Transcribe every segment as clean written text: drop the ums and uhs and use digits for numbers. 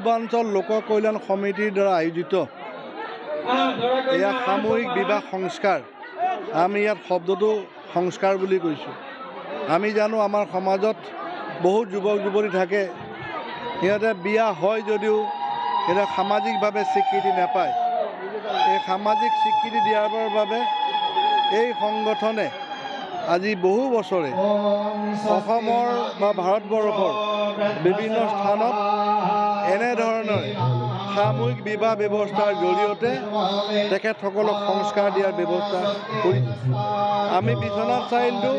পূৰ্বাঞ্চল লোক কল্যাণ সমিতিৰ দ্বাৰা আয়োজিত এয়া সামূহিক বিবাহ সংস্কাৰ। আমি ইয়াত শব্দটো সংস্কাৰ বুলি কৈছোঁ। আমি জানো আমাৰ সমাজত বহু যুৱক যুৱতী থাকে, সিহঁতে বিয়া হয় যদিও সিহঁতে সামাজিকভাৱে স্বীকৃতি নাপায়। এই সামাজিক স্বীকৃতি দিয়াৰ বাবে এই সংগঠনে আজি বহু বছৰে অসমৰ বা ভাৰতবৰ্ষৰ বিভিন্ন স্থানত এনেধৰণৰ সামূহিক বিবাহ ব্যৱস্থাৰ জৰিয়তে তেখেতসকলক সংস্কাৰ দিয়াৰ ব্যৱস্থা কৰিছে। আমি বিশ্বনাথ চাৰিআলিটো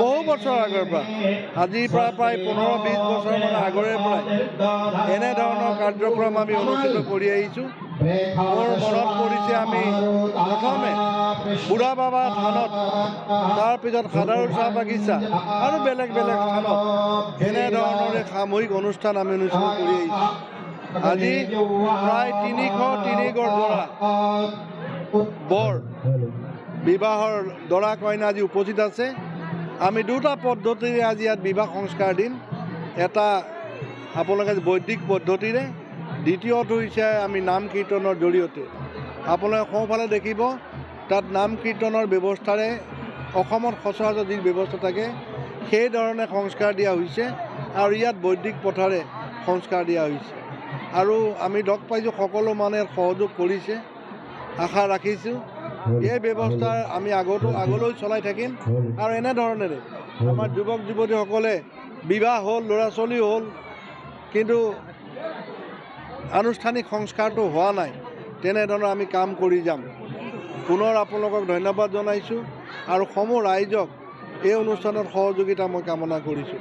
বহু বছৰ আগৰ পৰা, আজিৰ পৰা প্ৰায় 15-20 বছৰমান আগৰে পৰাই এনেধৰণৰ কাৰ্যক্ৰম আমি অনুষ্ঠিত কৰি আহিছোঁ। মোৰ মনত পৰিছে, আমি প্ৰথমে বুঢ়া বাবা থানত, তাৰপিছত সাধাৰু চাহ বাগিচা আৰু বেলেগ বেলেগ স্থানত এনেধৰণৰে সামূহিক অনুষ্ঠান আমি অনুষ্ঠিত কৰি আহিছোঁ। আজি প্ৰায় 303 গড় দৰা বৰ বিবাহৰ দৰা কইনা আজি উপস্থিত আছে। আমি দুটা পদ্ধতিৰে আজি ইয়াত বিবাহ সংস্কাৰ দিম। এটা আপোনালোকে বৈদিক পদ্ধতিৰে, দ্বিতীয়টো হৈছে আমি নাম কীৰ্তনৰ জৰিয়তে। আপোনালোকে সোঁফালে দেখিব, তাত নাম কীৰ্তনৰ ব্যৱস্থাৰে অসমত সচৰাচৰ যি ব্যৱস্থা থাকে সেইধৰণে সংস্কাৰ দিয়া হৈছে আৰু ইয়াত বৈদিক প্ৰথাৰে সংস্কাৰ দিয়া হৈছে। আৰু আমি লগ পাইছোঁ সকলো মানুহে সহযোগ কৰিছে। আশা ৰাখিছোঁ এই ব্যৱস্থা আমি আগলৈ চলাই থাকিম। আৰু এনেধৰণেৰে আমাৰ যুৱক যুৱতীসকলে বিবাহ হ'ল, ল'ৰা ছোৱালী হ'ল, কিন্তু আনুষ্ঠানিক সংস্কাৰটো হোৱা নাই, তেনেধৰণৰ আমি কাম কৰি যাম। পুনৰ আপোনালোকক ধন্যবাদ জনাইছোঁ আৰু সমূহ ৰাইজক এই অনুষ্ঠানত সহযোগিতা মই কামনা কৰিছোঁ।